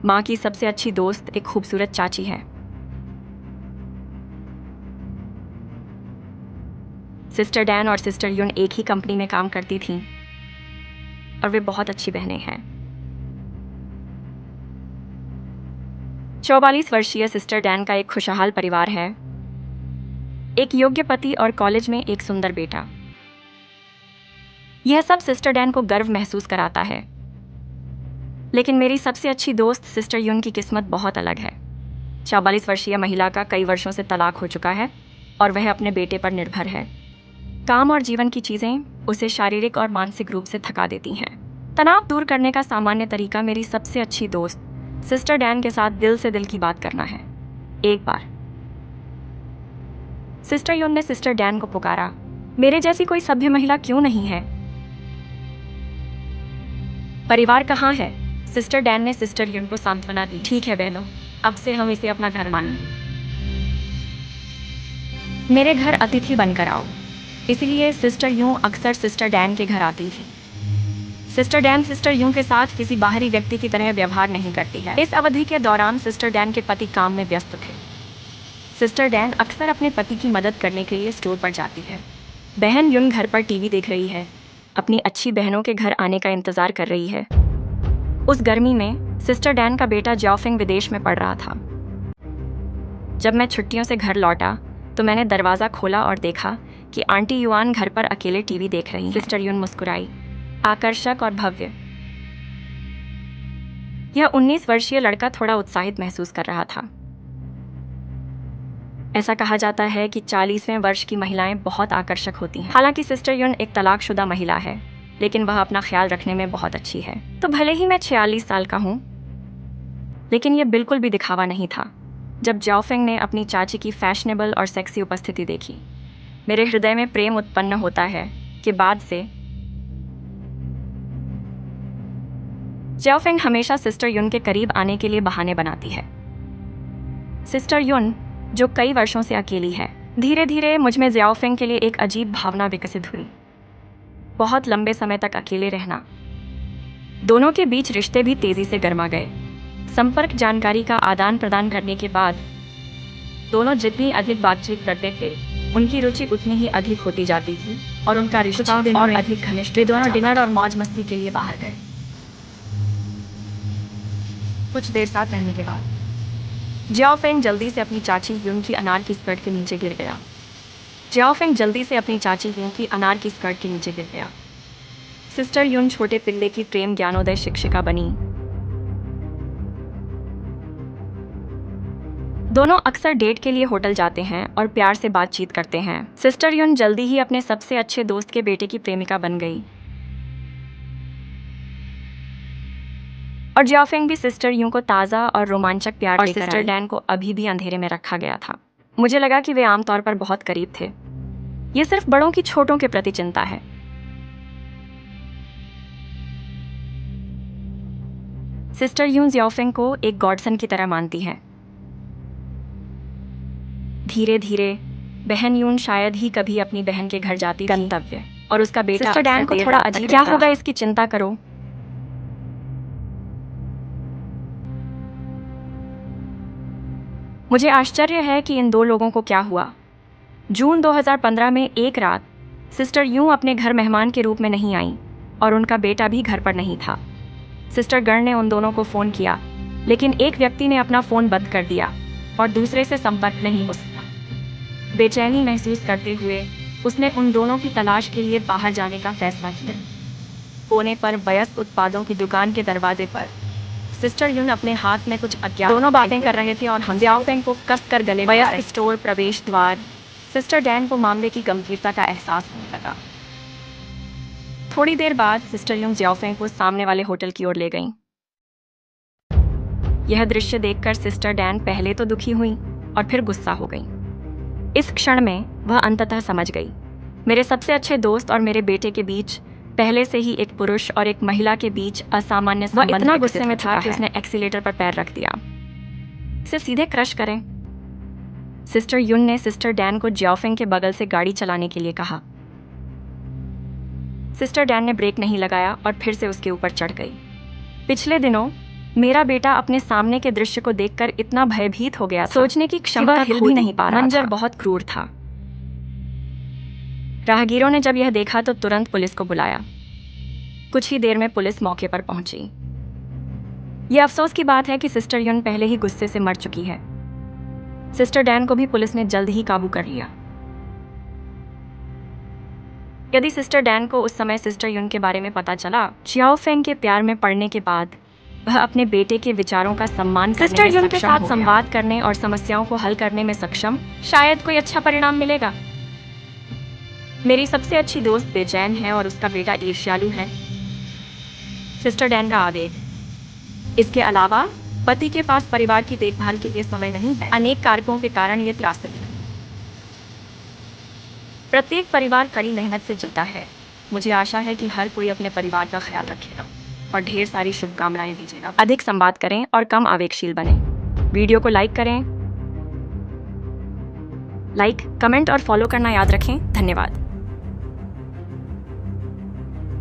माँ की सबसे अच्छी दोस्त एक खूबसूरत चाची है। सिस्टर डैन और सिस्टर युन एक ही कंपनी में काम करती थीं और वे बहुत अच्छी बहनें हैं। 44 वर्षीय सिस्टर डैन का एक खुशहाल परिवार है, एक योग्य पति और कॉलेज में एक सुंदर बेटा। यह सब सिस्टर डैन को गर्व महसूस कराता है। लेकिन मेरी सबसे अच्छी दोस्त सिस्टर युन की किस्मत बहुत अलग है। 44 वर्षीय महिला का कई वर्षों से तलाक हो चुका है और वह अपने बेटे पर निर्भर है। काम और जीवन की चीज़ें उसे शारीरिक और मानसिक रूप से थका देती हैं। तनाव दूर करने का सामान्य तरीका मेरी सबसे अच्छी दोस्त सिस्टर डैन के साथ दिल से दिल की बात करना है। एक बार सिस्टर युन ने सिस्टर डैन को पुकारा, मेरे जैसी कोई सभ्य महिला क्यों नहीं है? परिवार कहाँ है? सिस्टर डैन ने सिस्टर युन को सांत्वना दी, ठीक है बहनों, अब से हम इसे अपना घर मानें। मेरे घर अतिथि बनकर आओ। इसलिए सिस्टर युन अक्सर सिस्टर डैन के घर आती थी। सिस्टर डैन सिस्टर युन के साथ किसी बाहरी व्यक्ति की तरह व्यवहार नहीं करती है। इस अवधि के दौरान सिस्टर डैन के पति काम में व्यस्त थे। सिस्टर डैन अक्सर अपने पति की मदद करने के लिए स्टोर पर जाती है। बहन युन घर पर टीवी देख रही है, अपनी अच्छी बहनों के घर आने का इंतजार कर रही है। उस गर्मी में सिस्टर डैन का बेटा ज्याओफिंग विदेश में पढ़ रहा था। जब मैं छुट्टियों से घर लौटा तो मैंने दरवाज़ा खोला और देखा कि आंटी युआन घर पर अकेले टीवी देख रही हैं। सिस्टर युन मुस्कुराई, आकर्षक और भव्य। यह 19 वर्षीय लड़का थोड़ा उत्साहित महसूस कर रहा था। ऐसा कहा जाता है कि 40वें वर्ष की महिलाएं बहुत आकर्षक होती हैं। हालांकि सिस्टर युन एक तलाकशुदा महिला है, लेकिन वह अपना ख्याल रखने में बहुत अच्छी है। तो भले ही मैं 46 साल का हूँ, लेकिन यह बिल्कुल भी दिखावा नहीं था। जब ज्याओफिंग ने अपनी चाची की फैशनेबल और सेक्सी उपस्थिति देखी, मेरे हृदय में प्रेम उत्पन्न होता है कि बाद से ज्याओफिंग हमेशा सिस्टर युन के करीब आने के लिए बहाने बनाती है। सिस्टर युन, जो कई वर्षों से अकेली है, धीरे धीरे मुझ में ज्याओफिंग के लिए एक अजीब भावना विकसित हुई। बहुत लंबे समय तक अकेले रहना। दोनों के बीच रिश्ते भी तेजी से गर्मा गए। संपर्क जानकारी का आदान प्रदान करने के बाद दोनों जितनी अधिक बातचीत करते थे, उनकी रुचि उतनी ही अधिक होती जाती थी और उनका रिश्ता और अधिक घनिष्ठ। वे दोनों डिनर और मौज मस्ती के लिए बाहर गए। कुछ देर साथ रहने के बाद ज्याओफिंग जल्दी से अपनी चाची युन की अनार की स्कर्ट के नीचे गिर गया। सिस्टर युन छोटे पिल्ले की प्रेम ज्ञानोदय शिक्षिका बनी। दोनों अक्सर डेट के लिए होटल जाते हैं और प्यार से बातचीत करते हैं। सिस्टर युन जल्दी ही अपने सबसे अच्छे दोस्त के बेटे की प्रेमिका बन गई और ज्याओफिंग भी सिस्टर युन को ताज़ा और रोमांचक प्यार और सिस्टर डैन को अभी भी अंधेरे में रखा गया था। मुझे लगा कि वे आमतौर पर बहुत करीब थे। ये सिर्फ बड़ों की छोटों के प्रति चिंता है। सिस्टर युन ज्याओफिंग को एक गॉडसन की तरह मानती है। धीरे धीरे बहन युन शायद ही कभी अपनी बहन के घर जाती गंतव्य और उसका बेटा सिस्टर डैन को थोड़ा अजीब, क्या होगा इसकी चिंता करो। मुझे आश्चर्य है कि इन दो लोगों को क्या हुआ। जून 2015 में एक रात सिस्टर युन अपने घर मेहमान के रूप में नहीं आई और उनका बेटा भी घर पर नहीं था। सिस्टर गण ने उन दोनों को फ़ोन किया, लेकिन एक व्यक्ति ने अपना फ़ोन बंद कर दिया और दूसरे से संपर्क नहीं हो सका। बेचैनी महसूस करते हुए उसने उन दोनों की तलाश के लिए बाहर जाने का फैसला किया। कोने पर वयस्क उत्पादों की दुकान के दरवाजे पर सिस्टर युन अपने हाथ में कुछ अज्ञात दोनों बातें कर रहे थे और हम ज्याओफिंग को कस कर गले। वयस्क स्टोर प्रवेश द्वार। सिस्टर डैन को मामले की गंभीरता का एहसास होने लगा। थोड़ी देर बाद सिस्टर युन ज्याओफिंग को सामने वाले होटल की ओर ले गईं। यह दृश्य देखकर सिस्टर डैन पहले तो दुखी हुई और फिर गुस्सा हो गई। इस क्षण में वह अंततः समझ गई, मेरे सबसे अच्छे दोस्त और मेरे बेटे के बीच पहले से ही एक पुरुष और एक महिला के बीच असामान्य संबंध। वह इतना गुस्से में था कि उसने एक्सीलेटर पर पैर रख दिया। इसे सीधे क्रश करें। सिस्टर युन ने सिस्टर डैन को ज्याओफिंग के बगल से गाड़ी चलाने के लिए कहा। सिस्टर डैन ने ब्रेक नहीं लगाया और फिर से उसके ऊपर चढ़ गई। पिछले दिनों मेरा बेटा अपने सामने के दृश्य को देखकर इतना भयभीत हो गया, सोचने की क्षमता हिल भी नहीं पा रहा। मंजर बहुत क्रूर था। राहगीरों ने जब यह देखा तो तुरंत पुलिस को बुलाया। कुछ ही देर में पुलिस मौके पर पहुंची। यह अफसोस की बात है कि सिस्टर युन पहले ही गुस्से से मर चुकी है। सिस्टर डैन को भी पुलिस ने जल्द ही काबू कर लिया। यदि सिस्टर डैन को उस समय सिस्टर युन के बारे में पता चला, चियाओ फेंग के प्यार में पड़ने के बाद वह अपने बेटे के विचारों का सम्मान करने में सक्षम हो गया। सिस्टर युन के साथ संवाद करने और समस्याओं को हल करने में सक्षम, शायद कोई अच्छा परिणाम मिलेगा। मेरी सबसे अच्छी दोस्त बेचैन है और उसका बेटा ईर्ष्यालु है। सिस्टर डैन का आवेग। इसके अलावा पति के पास परिवार की देखभाल के लिए समय नहीं है। अनेक कारकों के कारण ये त्रासदिक है। प्रत्येक परिवार कड़ी मेहनत से जीता है। मुझे आशा है कि हर कोई अपने परिवार का ख्याल रखेगा और ढेर सारी शुभकामनाएं दीजिएगा। अधिक संवाद करें और कम आवेगशील बने। वीडियो को लाइक करें, कमेंट और फॉलो करना याद रखें। धन्यवाद।